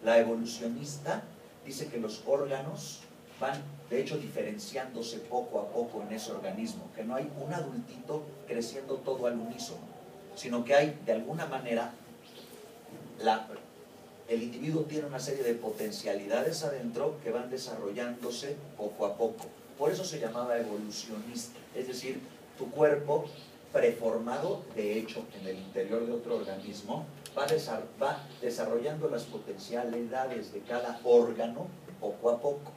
La evolucionista dice que los órganos van, de hecho, diferenciándose poco a poco en ese organismo, que no hay un adultito creciendo todo al unísono, sino que hay, de alguna manera, el individuo tiene una serie de potencialidades adentro que van desarrollándose poco a poco. Por eso se llamaba evolucionista, es decir, tu cuerpo preformado, de hecho, en el interior de otro organismo, va desarrollando las potencialidades de cada órgano poco a poco.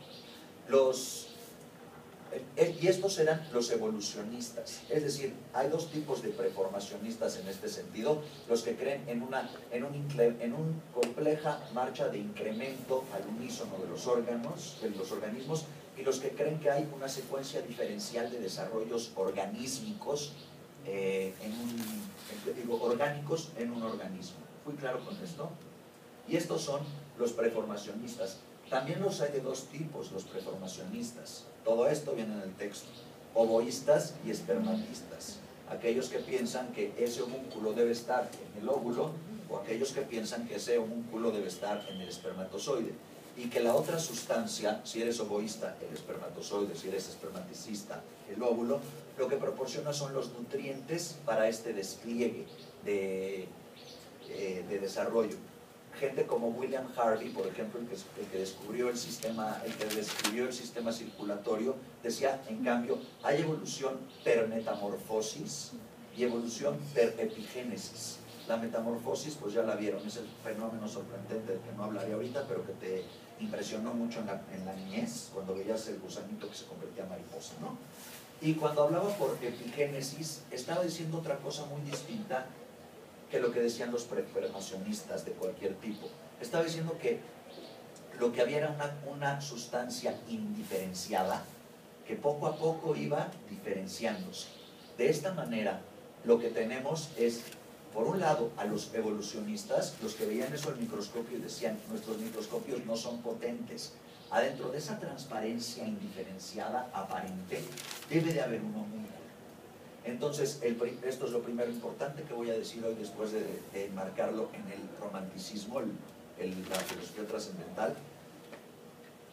Y estos serán los evolucionistas, es decir, hay dos tipos de preformacionistas en este sentido: los que creen en una compleja marcha de incremento al unísono de los organismos, y los que creen que hay una secuencia diferencial de desarrollos organísmicos orgánicos en un organismo. ¿Fui claro con esto? Y estos son los preformacionistas. También los hay de dos tipos, los preformacionistas. Todo esto viene en el texto: ovoístas y espermatistas. Aquellos que piensan que ese homúnculo debe estar en el óvulo, o aquellos que piensan que ese homúnculo debe estar en el espermatozoide, y que la otra sustancia, si eres ovoísta, el espermatozoide; si eres espermaticista, el óvulo, lo que proporciona son los nutrientes para este despliegue de desarrollo. Gente como William Harvey, por ejemplo, el que describió el sistema circulatorio, decía, en cambio, hay evolución per metamorfosis y evolución per epigénesis. La metamorfosis, pues ya la vieron, es el fenómeno sorprendente del que no hablaré ahorita, pero que te impresionó mucho en la niñez, cuando veías el gusanito que se convertía en mariposa, ¿no? Y cuando hablaba por epigénesis, estaba diciendo otra cosa muy distinta que lo que decían los preformacionistas de cualquier tipo. Estaba diciendo que lo que había era una sustancia indiferenciada que poco a poco iba diferenciándose. De esta manera, lo que tenemos es, por un lado, a los evolucionistas, los que veían eso al microscopio y decían, nuestros microscopios no son potentes. Adentro de esa transparencia indiferenciada, aparente, debe de haber un homúnculo. Entonces, esto es lo primero importante que voy a decir hoy después de enmarcarlo en el romanticismo, la filosofía trascendental.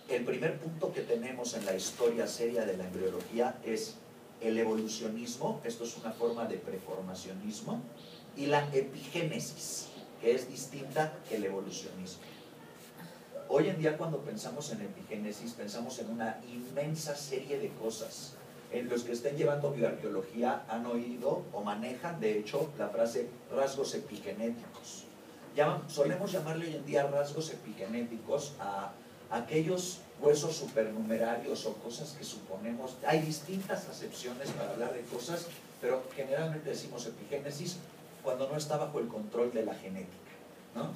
El primer punto que tenemos en la historia seria de la embriología es el evolucionismo, esto es una forma de preformacionismo, y la epigénesis, que es distinta que el evolucionismo. Hoy en día, cuando pensamos en epigénesis, pensamos en una inmensa serie de cosas. En los que estén llevando bioarqueología han oído o manejan, de hecho, la frase rasgos epigenéticos. Solemos llamarle hoy en día rasgos epigenéticos a aquellos huesos supernumerarios o cosas que suponemos. Hay distintas acepciones para hablar de cosas, pero generalmente decimos epigénesis cuando no está bajo el control de la genética, ¿no?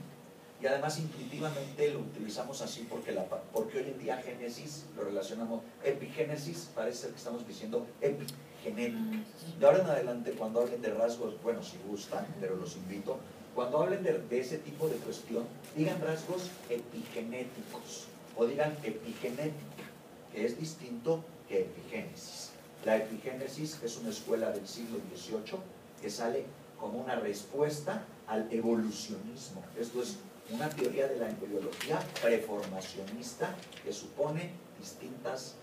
Y además intuitivamente lo utilizamos así porque hoy en día génesis lo relacionamos, epigénesis parece que estamos diciendo epigenética. De ahora en adelante, cuando hablen de rasgos, bueno, si gustan, pero los invito, cuando hablen de ese tipo de cuestión, digan rasgos epigenéticos o digan epigenética, que es distinto que epigénesis. La epigénesis es una escuela del siglo XVIII que sale como una respuesta al evolucionismo. Esto es una teoría de la embriología preformacionista que supone distintas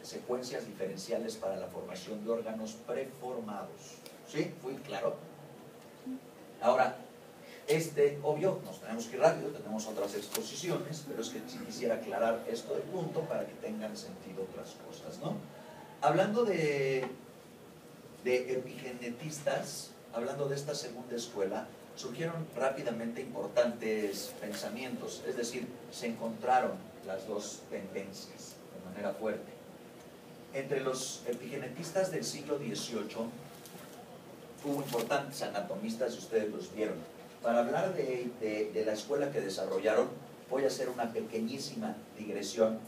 secuencias diferenciales para la formación de órganos preformados. ¿Sí? ¿Fui claro? Ahora, obvio, nos tenemos que ir rápido, tenemos otras exposiciones, pero es que sí quisiera aclarar esto de punto para que tengan sentido otras cosas, ¿no? Hablando de epigenetistas, hablando de esta segunda escuela, surgieron rápidamente importantes pensamientos, es decir, se encontraron las dos tendencias de manera fuerte. Entre los epigenetistas del siglo XVIII hubo importantes anatomistas y ustedes los vieron. Para hablar de la escuela que desarrollaron, voy a hacer una pequeñísima digresión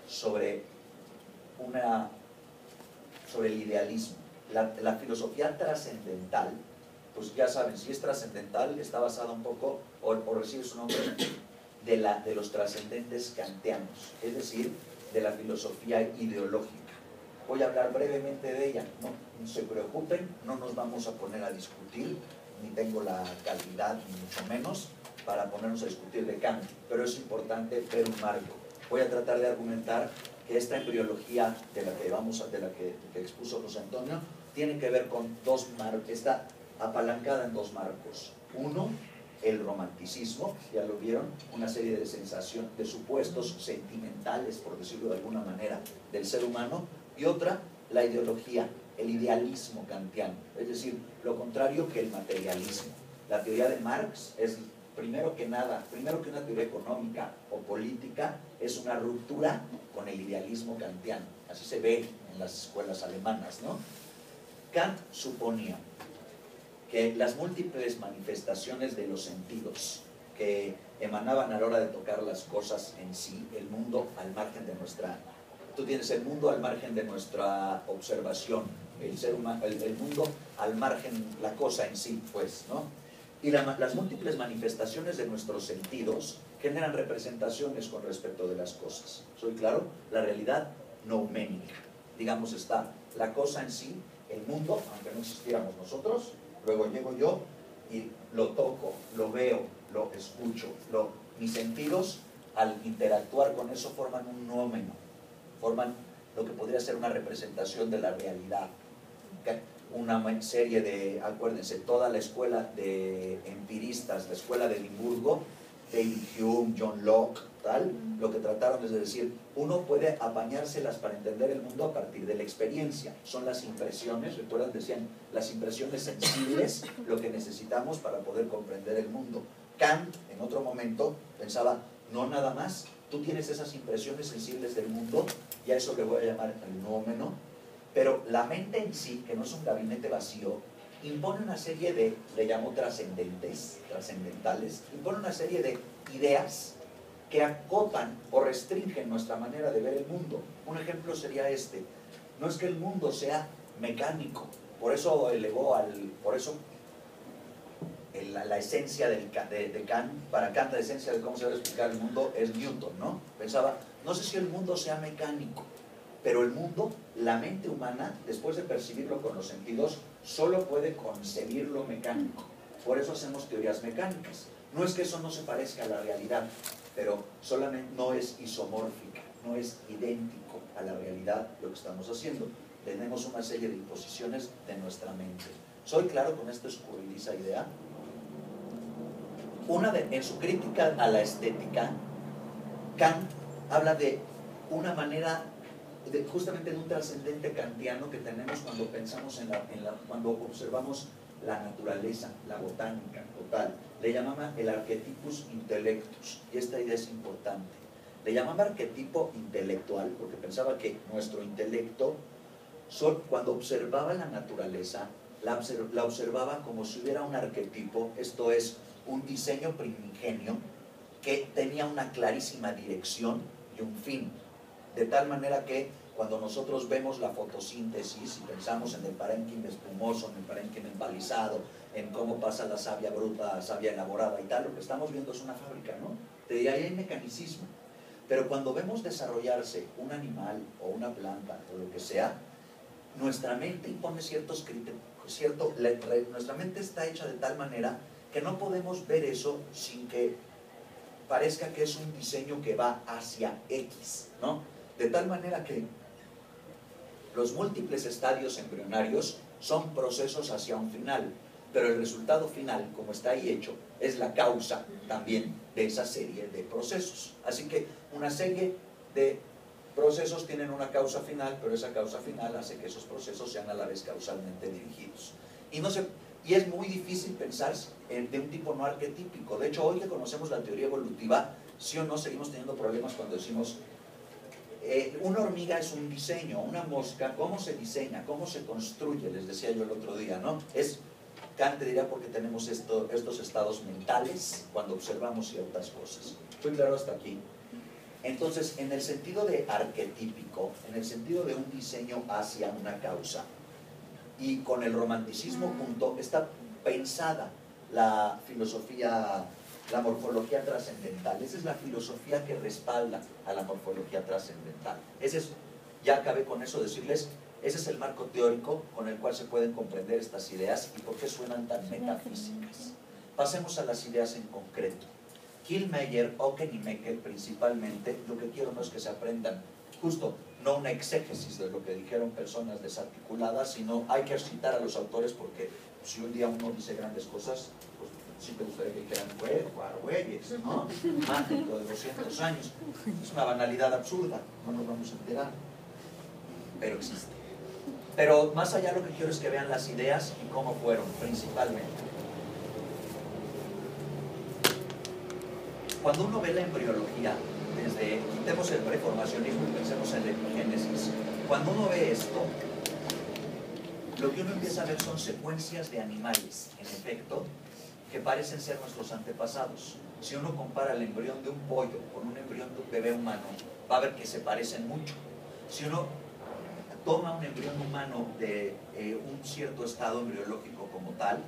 sobre el idealismo. La filosofía trascendental, pues ya saben, si es trascendental, está basada un poco, o recibe su nombre, de los trascendentes kantianos, es decir, de la filosofía ideológica. Voy a hablar brevemente de ella, no se preocupen, no nos vamos a poner a discutir, ni tengo la calidad, ni mucho menos, para ponernos a discutir de Kant, pero es importante ver un marco. Voy a tratar de argumentar que esta embriología de la que expuso José Antonio tiene que ver con dos marcos, está apalancada en dos marcos. Uno, el romanticismo, ya lo vieron, una serie de sensaciones, de supuestos sentimentales, por decirlo de alguna manera, del ser humano, y otra, la ideología, el idealismo kantiano, es decir, lo contrario que el materialismo. La teoría de Marx es, primero que una teoría económica o política, es una ruptura con el idealismo kantiano. Así se ve en las escuelas alemanas, ¿no? Kant suponía que las múltiples manifestaciones de los sentidos que emanaban a la hora de tocar las cosas en sí, el mundo al margen de tú tienes el mundo al margen de nuestra observación, el ser humano, el mundo al margen, la cosa en sí, pues, ¿no? Y las múltiples manifestaciones de nuestros sentidos generan representaciones con respecto de las cosas. ¿Soy claro? La realidad nouménica. Digamos, está la cosa en sí, el mundo, aunque no existiéramos nosotros, luego llego yo y lo toco, lo veo, lo escucho. Mis sentidos, al interactuar con eso, forman un noumeno, forman lo que podría ser una representación de la realidad. Una serie de, acuérdense, toda la escuela de empiristas, la escuela de Edimburgo, David Hume, John Locke, tal, lo que trataron es de decir, uno puede apañárselas para entender el mundo a partir de la experiencia. Son las impresiones, recuerdan, decían, las impresiones sensibles, lo que necesitamos para poder comprender el mundo. Kant, en otro momento, pensaba, no nada más, tú tienes esas impresiones sensibles del mundo, y a eso le voy a llamar el noumeno, pero la mente en sí, que no es un gabinete vacío, impone una serie de, le llamo trascendentales, impone una serie de ideas que acotan o restringen nuestra manera de ver el mundo. Un ejemplo sería este: no es que el mundo sea mecánico, por eso la esencia de Kant, para Kant la esencia de cómo se debe explicar el mundo es Newton, ¿no? Pensaba, no sé si el mundo sea mecánico, pero el mundo, la mente humana, después de percibirlo con los sentidos, solo puede concebirlo mecánico. Por eso hacemos teorías mecánicas. No es que eso no se parezca a la realidad, pero solamente no es isomórfica, no es idéntico a la realidad lo que estamos haciendo. Tenemos una serie de imposiciones de nuestra mente. ¿Soy claro con esta escurridiza idea? En su crítica a la estética, Kant habla de una manera, justamente de un trascendente kantiano que tenemos cuando pensamos cuando observamos la naturaleza, la botánica total. Le llamaba el archetypus intellectus, y esta idea es importante. Le llamaba arquetipo intelectual porque pensaba que nuestro intelecto, cuando observaba la naturaleza, la observaba como si hubiera un arquetipo, esto es, un diseño primigenio que tenía una clarísima dirección y un fin, de tal manera que cuando nosotros vemos la fotosíntesis y pensamos en el parénquima espumoso, en el parénquima empalizado, en cómo pasa la savia bruta a savia elaborada y tal, lo que estamos viendo es una fábrica, ¿no? De ahí hay mecanicismo. Pero cuando vemos desarrollarse un animal o una planta o lo que sea, nuestra mente impone ciertos criterios, nuestra mente está hecha de tal manera que no podemos ver eso sin que parezca que es un diseño que va hacia X, ¿no? De tal manera que los múltiples estadios embrionarios son procesos hacia un final, pero el resultado final, como está ahí hecho, es la causa también de esa serie de procesos. Así que una serie de procesos tienen una causa final, pero esa causa final hace que esos procesos sean a la vez causalmente dirigidos. Y es muy difícil pensar de un tipo no arquetípico. De hecho, hoy que conocemos la teoría evolutiva, sí o no seguimos teniendo problemas cuando decimos una hormiga es un diseño, una mosca, ¿cómo se diseña? ¿Cómo se construye? Les decía yo el otro día, ¿no? Kant diría porque tenemos estos estados mentales cuando observamos ciertas cosas. ¿Fue claro hasta aquí? Entonces, en el sentido de arquetípico, en el sentido de un diseño hacia una causa, y con el romanticismo junto, está pensada la filosofía, la morfología trascendental. Esa es la filosofía que respalda a la morfología trascendental. Ya acabé con eso, decirles, ese es el marco teórico con el cual se pueden comprender estas ideas y por qué suenan tan metafísicas. Pasemos a las ideas en concreto. Killmeyer, Oken y Meckel principalmente, lo que quiero no es que se aprendan justo, no una exégesis de lo que dijeron personas desarticuladas, sino hay que citar a los autores porque si un día uno dice grandes cosas, pues sí te gustaría que dijeran Güeyes, ¿no? Mágico de 200 años. Es una banalidad absurda, no nos vamos a enterar, pero existe. Pero más allá lo que quiero es que vean las ideas y cómo fueron, principalmente. Cuando uno ve la embriología, quitemos el preformacionismo y pensemos en la epigénesis, cuando uno ve esto, lo que uno empieza a ver son secuencias de animales, en efecto, que parecen ser nuestros antepasados. Si uno compara el embrión de un pollo con un embrión de un bebé humano, va a ver que se parecen mucho. Si uno toma un embrión humano de un cierto estado embriológico como tal,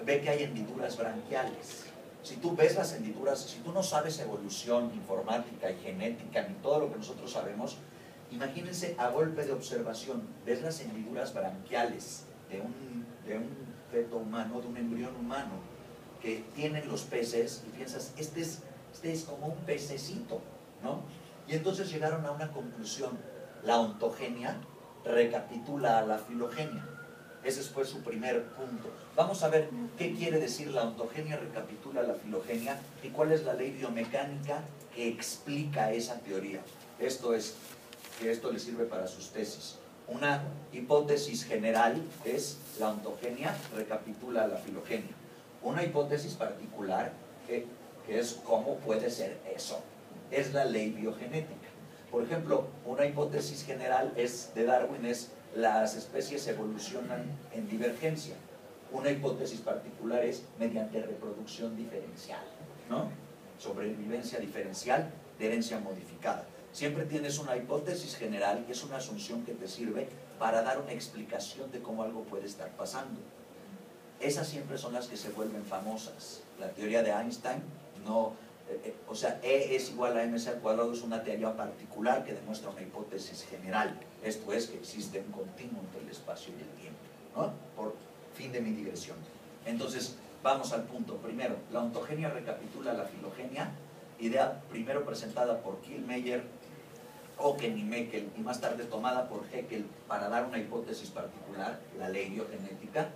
ve que hay hendiduras branquiales. Si tú ves las hendiduras, si tú no sabes evolución informática y genética ni todo lo que nosotros sabemos, imagínense a golpe de observación, ves las hendiduras branquiales de un feto humano, de un embrión humano que tienen los peces y piensas, este es como un pececito, ¿no? Y entonces llegaron a una conclusión: la ontogenia recapitula a la filogenia. Ese fue su primer punto. Vamos a ver qué quiere decir la ontogenia recapitula la filogenia y cuál es la ley biomecánica que explica esa teoría. Esto le sirve para sus tesis. Una hipótesis general es la ontogenia recapitula la filogenia. Una hipótesis particular que es cómo puede ser eso, es la ley biogenética. Por ejemplo, una hipótesis general de Darwin es las especies evolucionan en divergencia. Una hipótesis particular es mediante reproducción diferencial, ¿no? sobrevivencia diferencial de herencia modificada. Siempre tienes una hipótesis general, que es una asunción que te sirve para dar una explicación de cómo algo puede estar pasando. Esas siempre son las que se vuelven famosas. La teoría de Einstein, no, o sea, E es igual a mc al cuadrado, es una teoría particular que demuestra una hipótesis general. Esto es que existe un continuo entre el espacio y el tiempo, ¿no? Por fin de mi digresión. Entonces, vamos al punto. Primero, la ontogenia recapitula la filogenia, idea primero presentada por Kielmayer, Oken y Meckel, y más tarde tomada por Haeckel para dar una hipótesis particular, la ley biogenética.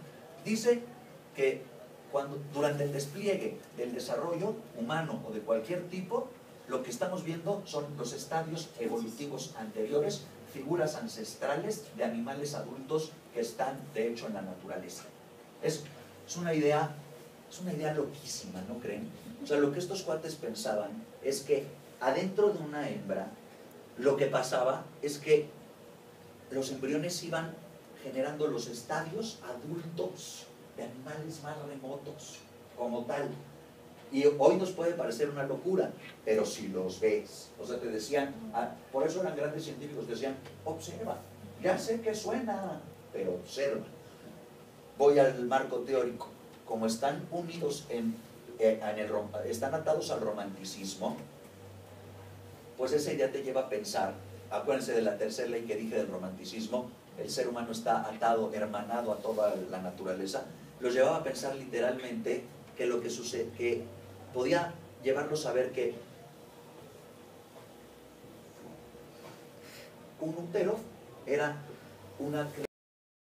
Dice que durante el despliegue del desarrollo humano o de cualquier tipo, lo que estamos viendo son los estadios evolutivos anteriores, figuras ancestrales de animales adultos que están de hecho en la naturaleza. Es una idea loquísima, ¿no creen? O sea, lo que estos cuates pensaban es que adentro de una hembra lo que pasaba es que los embriones iban generando los estadios adultos de animales más remotos, como tal. Y hoy nos puede parecer una locura, pero si los ves, o sea, te decían, por eso eran grandes científicos, decían, observa, ya sé que suena, pero observa. Voy al marco teórico. Como están unidos están atados al romanticismo, pues esa idea te lleva a pensar, acuérdense de la tercera ley que dije del romanticismo, el ser humano está atado, hermanado a toda la naturaleza, los llevaba a pensar literalmente que lo que sucede, que podía llevarlos a ver que un útero era una